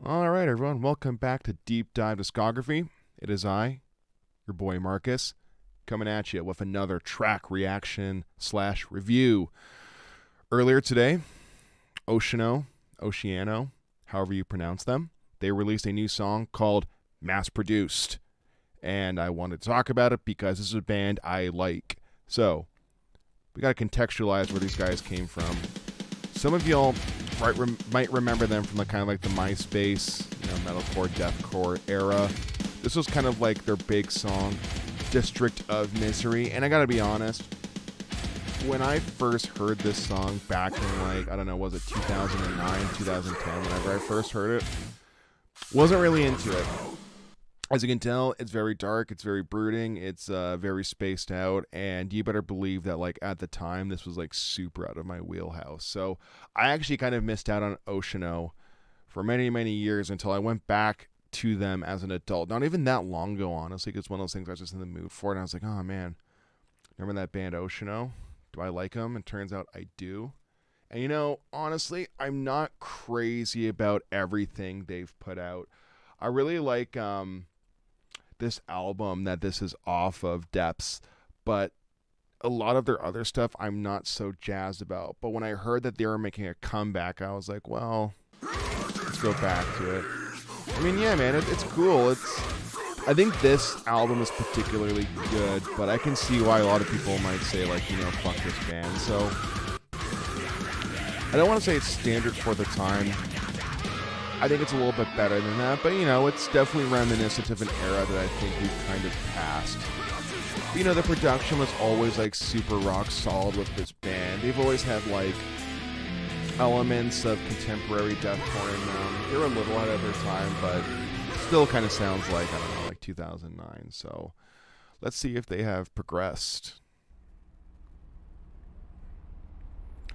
All right, everyone, welcome back to Deep Dive Discography. It is I, your boy Marcus, coming at you with another track reaction slash review. Earlier today, Oceano, however you pronounce them, they released a new song called Mass Produced. And I wanted to talk about it because this is a band I like. So, we got to contextualize where these guys came from. Some of y'all might remember them from the kind of like the MySpace, metalcore, deathcore era. This was kind of like their big song, District of Misery. And I gotta be honest, when I first heard this song back in was it 2009, 2010, whenever I first heard it, wasn't really into it. As you can tell, it's very dark, it's very brooding, it's very spaced out, and you better believe that at the time this was super out of my wheelhouse. So I actually kind of missed out on Oceano for many, many years until I went back to them as an adult. Not even that long ago, honestly, because it's one of those things I was just in the mood for, and I was like, oh man, remember that band Oceano? Do I like them? And turns out I do. And honestly, I'm not crazy about everything they've put out. I really like this album that this is off of, Depths, but a lot of their other stuff I'm not so jazzed about. But when I heard that they were making a comeback, I was like, well, let's go back to it. I mean, yeah, man, it's cool. I think this album is particularly good, but I can see why a lot of people might say, fuck this band. So I don't want to say it's standard for the time. I think it's a little bit better than that, but it's definitely reminiscent of an era that I think we've kind of passed. But, the production was always super rock solid with this band. They've always had elements of contemporary deathcore in them. They're a little ahead of their time, but still kind of sounds like 2009. So let's see if they have progressed.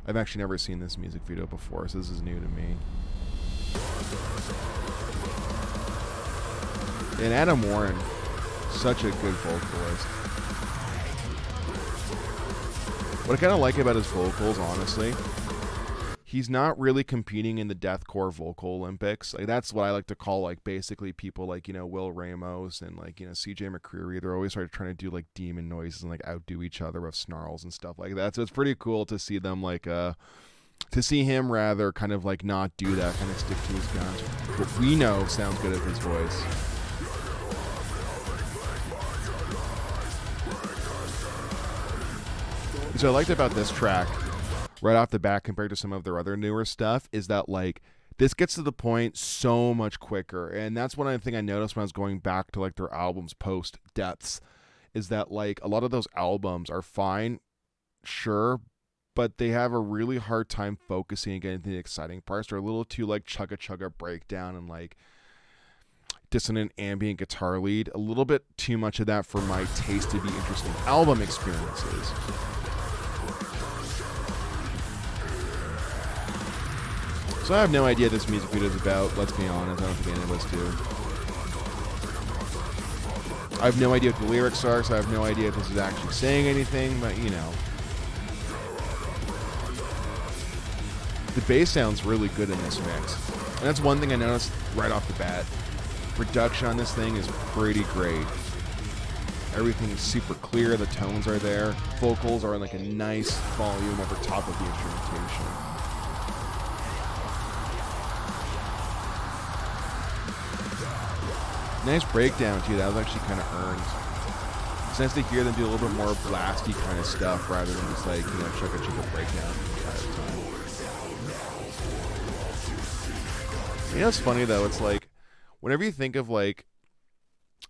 I've actually never seen this music video before, so this is new to me. And Adam Warren, such a good vocalist. What I kind of like about his vocals, honestly, he's not really competing in the deathcore vocal Olympics. That's what I like to call basically people Will Ramos and CJ McCreery. They're always trying to do demon noises and outdo each other with snarls and stuff like that. So it's pretty cool to see them to see him rather kind of not do that, kind of stick to his guns. What we know sounds good at his voice. So I liked about this track right off the bat compared to some of their other newer stuff is that this gets to the point so much quicker. And that's one thing I noticed when I was going back to their albums post Depths is that a lot of those albums are fine, sure, but they have a really hard time focusing and getting to the exciting parts. They're a little too chugga chugga breakdown and dissonant ambient guitar lead. A little bit too much of that for my taste to be interesting album experiences. So I have no idea what this music video is about. Let's be honest, I don't think any of us do. I have no idea what the lyrics are, so I have no idea if this is actually saying anything, but the bass sounds really good in this mix. And that's one thing I noticed right off the bat. Production on this thing is pretty great. Everything is super clear, the tones are there. Vocals are in a nice volume over top of the instrumentation. Nice breakdown too, that was actually kind of earned. It's nice to hear them do a little bit more blasty kind of stuff rather than just chugga chugga breakdown the entire time. It's funny though, it's whenever you think of a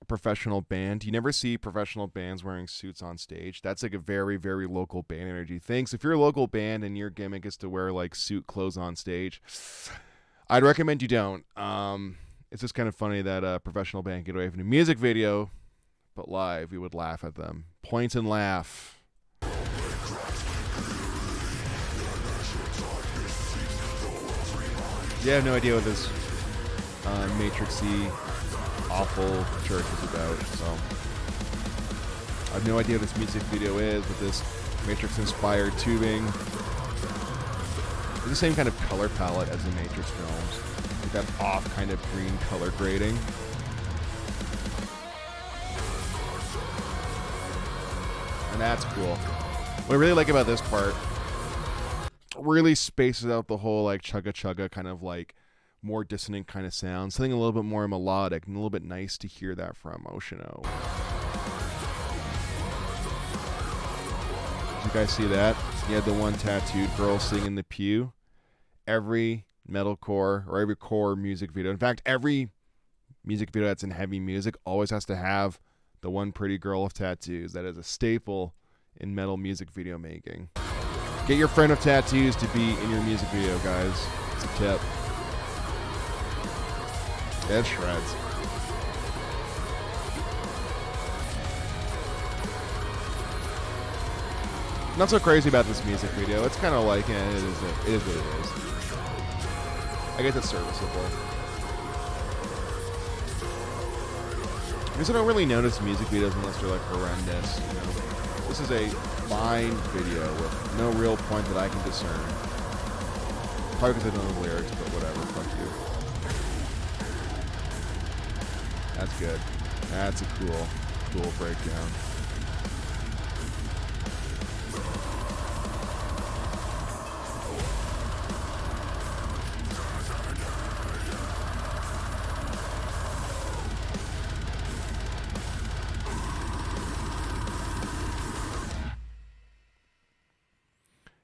professional band, you never see professional bands wearing suits on stage. That's a very, very local band energy thing. So if you're a local band and your gimmick is to wear suit clothes on stage, I'd recommend you don't. It's just kind of funny that a professional band get away from a music video, but live we would laugh at them. Point and laugh. Yeah, I have no idea what this Matrixy awful church is about, so I have no idea what this music video is with this Matrix-inspired tubing. It's the same kind of color palette as the Matrix films. with that off kind of green color grading. And that's cool. What I really like about this part, really spaces out the whole like chugga chugga kind of like more dissonant kind of sound. Something a little bit more melodic and a little bit nice to hear that from Oceano. Did you guys see that? He had the one tattooed girl sitting in the pew. Every metalcore or every core music video, in fact, every music video that's in heavy music always has to have the one pretty girl with tattoos. That is a staple in metal music video making. Get your friend with tattoos to be in your music video, guys. It's a tip. That shreds. Not so crazy about this music video. It's kind of like, it is what it is. I guess it's serviceable. I guess I don't really notice music videos unless they're like horrendous, you know. This is a fine video with no real point that I can discern. Probably because I don't know the lyrics, but whatever, fuck you. That's good. That's a cool breakdown.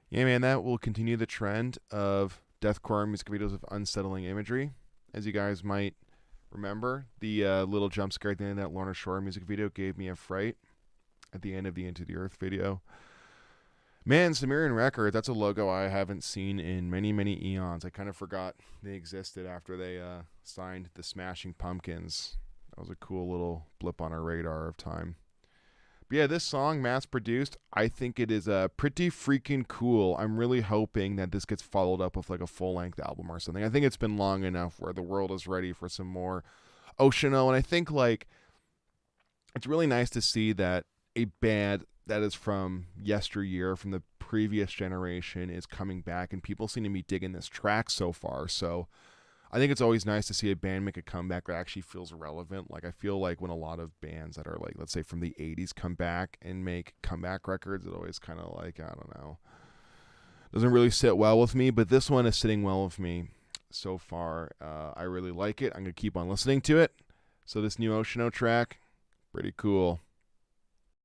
Yeah, man, that will continue the trend of deathcore music videos with unsettling imagery. As you guys might remember, the little jump scare at the end of that Lorna Shore music video gave me a fright at the end of the Into the Earth video. Man, Sumerian Records, that's a logo I haven't seen in many, many eons. I kind of forgot they existed after they signed the Smashing Pumpkins. That was a cool little blip on our radar of time. But yeah, this song, mass-produced, I think it is pretty freaking cool. I'm really hoping that this gets followed up with like a full-length album or something. I think it's been long enough where the world is ready for some more Oceano. And I think like it's really nice to see that a band that is from yesteryear, from the previous generation, is coming back. And people seem to be digging this track so far. So I think it's always nice to see a band make a comeback that actually feels relevant. Like I feel like when a lot of bands that are like, let's say from the 80s come back and make comeback records, it always kind of like, I don't know, doesn't really sit well with me. But this one is sitting well with me so far. I really like it. I'm going to keep on listening to it. So this new Oceano track, pretty cool.